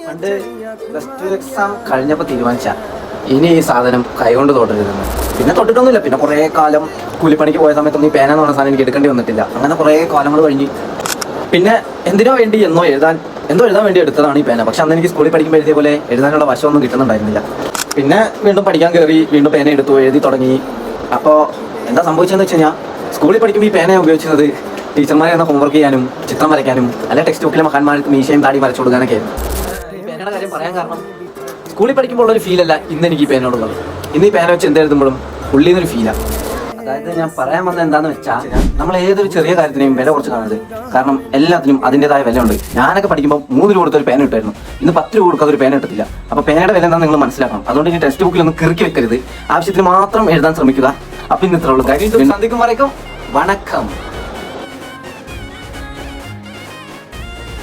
പണ്ട് plus two exam കഴിഞ്ഞപ്പോൾ തീരുമാനിച്ച ഇനി ഈ സാധനം കൈകൊണ്ട് തൊട്ടരുതെന്ന്. പിന്നെ തൊട്ടിട്ടൊന്നുമില്ല. പിന്നെ കുറേ കാലം കൂലിപ്പണിക്ക് പോയ സമയത്തൊന്നും ഈ പേന എന്ന് പറഞ്ഞ സാധനം എനിക്ക് എടുക്കേണ്ടി വന്നിട്ടില്ല. അങ്ങനെ കുറേ കാലങ്ങൾ കഴിഞ്ഞ് പിന്നെ എന്തിനോ വേണ്ടി എന്തോ എഴുതാൻ വേണ്ടി എടുത്തതാണ് ഈ പേന. പക്ഷെ അന്ന് എനിക്ക് സ്കൂളിൽ പഠിക്കുമ്പോൾ എഴുതിയ പോലെ എഴുതാനുള്ള വശമൊന്നും കിട്ടുന്നുണ്ടായിരുന്നില്ല. പിന്നെ വീണ്ടും പഠിക്കാൻ കയറി, വീണ്ടും പേന എടുത്തു, എഴുതി തുടങ്ങി. അപ്പോൾ എന്താ സംഭവിച്ചതെന്ന് വെച്ച് കഴിഞ്ഞാൽ, സ്കൂളിൽ പഠിക്കുമ്പോൾ ഈ പേന ഉപയോഗിക്കുന്നത് ടീച്ചർമാരെ എന്ന ഹോംവർക്ക് ചെയ്യാനും ചിത്രം വരയ്ക്കാനും അല്ലെ ടെക്സ്റ്റ് ബുക്കിലെ മഹാന്മാർക്ക് മീശയും താടി വരച്ചു കൊടുക്കാനൊക്കെ ആയിരുന്നു. ഈ പേനയുടെ കാര്യം പറയാൻ കാരണം, സ്കൂളിൽ പഠിക്കുമ്പോൾ ഉള്ളൊരു ഫീലല്ല ഇന്ന് എനിക്ക് ഈ പേനയോടുള്ളത്. ഇന്ന് ഈ പേന വെച്ച് എന്തെഴുതുമ്പോഴും ഉള്ളിൽ നിന്നൊരു ഫീലാണ്. അതായത് ഞാൻ പറയാൻ വന്നത് എന്താണെന്ന് വെച്ചാൽ, നമ്മൾ ഏതൊരു ചെറിയ കാര്യത്തിനെയും വില കുറച്ച് കാണരുത്. കാരണം എല്ലാത്തിനും അതിൻ്റെതായ വിലയുണ്ട്. ഞാനൊക്കെ പഠിക്കുമ്പോൾ 3 രൂപ കൊടുത്തൊരു പേന കിട്ടുമായിരുന്നു. ഇന്ന് 10 രൂപ കൊടുക്കാതെ ഒരു പേന കിട്ടത്തില്ല. അപ്പോൾ പേനയുടെ വില എന്താണെന്ന് നിങ്ങൾ മനസ്സിലാക്കണം. അതുകൊണ്ട് ഇനി ടെക്സ്റ്റ് ബുക്കിലൊന്നും കിറുക്കി വെക്കരുത്. ആവശ്യത്തിന് മാത്രം എഴുതാൻ ശ്രമിക്കുക. അപ്പം ഇന്ന് ഇത്ര ഉള്ളൂ. കാര്യം സന്ധിക്കും വരയ്ക്കും. വണക്കം.